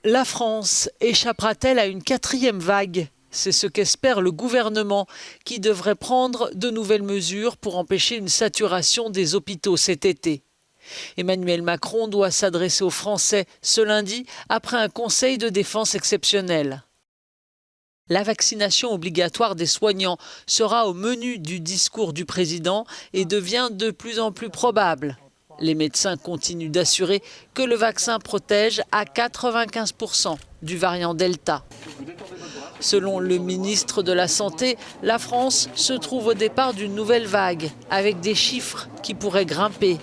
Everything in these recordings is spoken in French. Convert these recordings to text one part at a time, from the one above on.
La France échappera-t-elle à une quatrième vague? C'est ce qu'espère le gouvernement, qui devrait prendre de nouvelles mesures pour empêcher une saturation des hôpitaux cet été. Emmanuel Macron doit s'adresser aux Français ce lundi après un conseil de défense exceptionnel. La vaccination obligatoire des soignants sera au menu du discours du président et devient de plus en plus probable. Les médecins continuent d'assurer que le vaccin protège à 95% du variant Delta. Selon le ministre de la Santé, la France se trouve au départ d'une nouvelle vague, avec des chiffres qui pourraient grimper.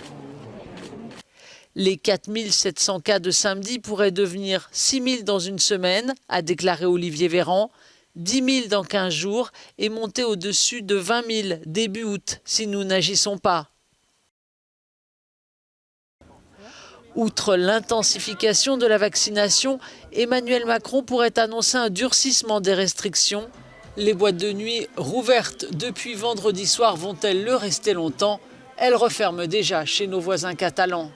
Les 4700 cas de samedi pourraient devenir 6000 dans une semaine, a déclaré Olivier Véran, 10 000 dans 15 jours et monter au-dessus de 20 000 début août si nous n'agissons pas. Outre l'intensification de la vaccination, Emmanuel Macron pourrait annoncer un durcissement des restrictions. Les boîtes de nuit rouvertes depuis vendredi soir vont-elles le rester longtemps? Elles referment déjà chez nos voisins catalans.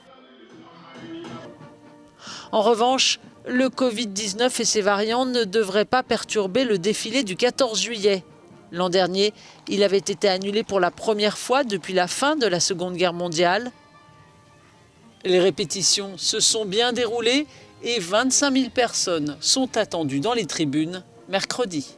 En revanche, le Covid-19 et ses variants ne devraient pas perturber le défilé du 14 juillet. L'an dernier, il avait été annulé pour la première fois depuis la fin de la Seconde Guerre mondiale. Les répétitions se sont bien déroulées et 25 000 personnes sont attendues dans les tribunes mercredi.